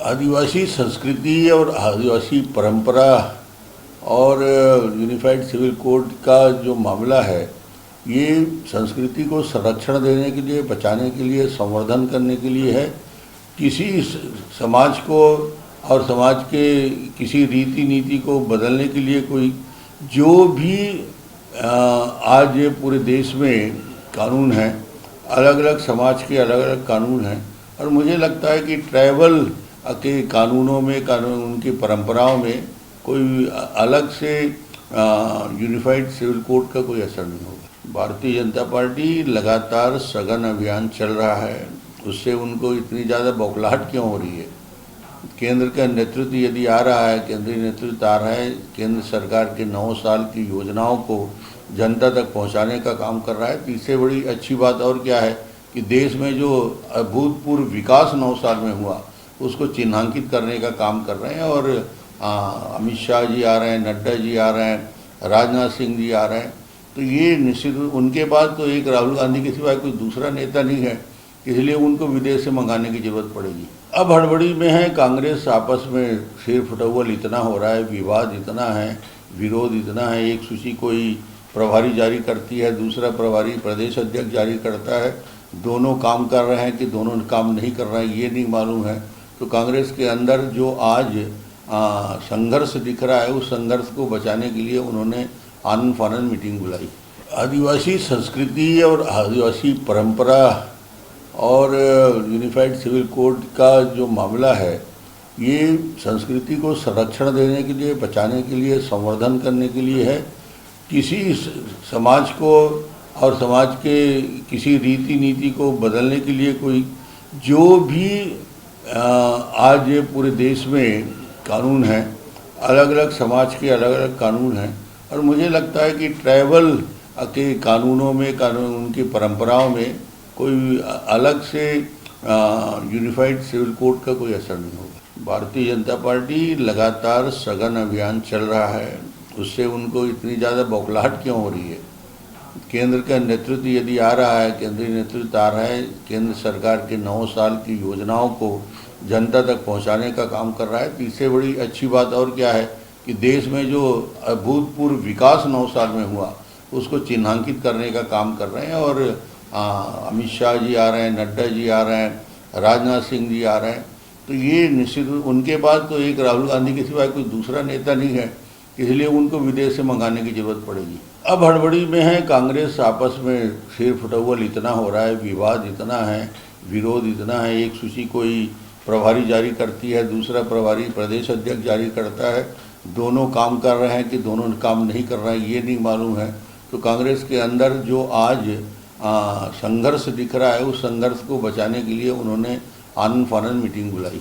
आदिवासी संस्कृति और आदिवासी परंपरा और यूनिफाइड सिविल कोड का जो मामला है, ये संस्कृति को संरक्षण देने के लिए, बचाने के लिए, संवर्धन करने के लिए है। किसी समाज को और समाज के किसी रीति नीति को बदलने के लिए कोई जो भी आज पूरे देश में कानून है, अलग अलग समाज के अलग अलग कानून हैं, और मुझे लगता है कि ट्राइबल के कानूनों में, उनकी परंपराओं में कोई अलग से यूनिफाइड सिविल कोड का कोई असर नहीं होगा। भारतीय जनता पार्टी लगातार सघन अभियान चल रहा है, उससे उनको इतनी ज़्यादा बौखलाहट क्यों हो रही है? केंद्र का नेतृत्व यदि आ रहा है, केंद्रीय नेतृत्व आ रहा है, केंद्र सरकार के 9 साल की योजनाओं को जनता तक पहुंचाने का काम कर रहा है, तो इससे बड़ी अच्छी बात और क्या है कि देश में जो अभूतपूर्व विकास 9 साल में हुआ उसको चिन्हांकित करने का काम कर रहे हैं। और अमित शाह जी आ रहे हैं, नड्डा जी आ रहे हैं, राजनाथ सिंह जी आ रहे हैं, तो ये निश्चित उनके बाद तो एक राहुल गांधी के सिवाय कोई दूसरा नेता नहीं है, इसलिए उनको विदेश से मंगाने की जरूरत पड़ेगी। अब हड़बड़ी में है कांग्रेस, आपस में सिर फुटौल इतना हो रहा है, विवाद इतना है, विरोध इतना है। एक सूची कोई प्रभारी जारी करती है, दूसरा प्रभारी प्रदेश अध्यक्ष जारी करता है, दोनों काम कर रहे हैं कि दोनों काम नहीं कर रहे हैं ये नहीं मालूम है। तो कांग्रेस के अंदर जो आज संघर्ष दिख रहा है, उस संघर्ष को बचाने के लिए उन्होंने आनन फानन मीटिंग बुलाई। आदिवासी संस्कृति और आदिवासी परंपरा और यूनिफाइड सिविल कोड का जो मामला है, ये संस्कृति को संरक्षण देने के लिए, बचाने के लिए, संवर्धन करने के लिए है। किसी समाज को और समाज के किसी रीति नीति को बदलने के लिए कोई जो भी आज पूरे देश में कानून है, अलग अलग समाज के अलग अलग कानून हैं, और मुझे लगता है कि ट्राइबल के कानूनों में, उनकी परंपराओं में कोई अलग से यूनिफाइड सिविल कोड का कोई असर नहीं होगा। भारतीय जनता पार्टी लगातार सघन अभियान चल रहा है, उससे उनको इतनी ज़्यादा बौखलाहट क्यों हो रही है? केंद्र का नेतृत्व यदि आ रहा है, केंद्रीय नेतृत्व आ रहा है, केंद्र सरकार के 9 साल की योजनाओं को जनता तक पहुंचाने का काम कर रहा है, तो इससे बड़ी अच्छी बात और क्या है कि देश में जो अभूतपूर्व विकास 9 साल में हुआ उसको चिन्हांकित करने का काम कर रहे हैं। और अमित शाह जी आ रहे हैं, नड्डा जी आ रहे हैं, राजनाथ सिंह जी आ रहे हैं, तो ये निश्चित उनके बाद तो एक राहुल गांधी के सिवाय कोई दूसरा नेता नहीं है, इसलिए उनको विदेश से मंगाने की जरूरत पड़ेगी। अब हड़बड़ी में है कांग्रेस, आपस में सिर फुटौल इतना हो रहा है, विवाद इतना है, विरोध इतना है। एक सूची कोई प्रभारी जारी करती है, दूसरा प्रभारी प्रदेश अध्यक्ष जारी करता है, दोनों काम कर रहे हैं कि दोनों काम नहीं कर रहे हैं ये नहीं मालूम है। तो कांग्रेस के अंदर जो आज संघर्ष दिख रहा है, उस संघर्ष को बचाने के लिए उन्होंने आनन फानन मीटिंग बुलाई।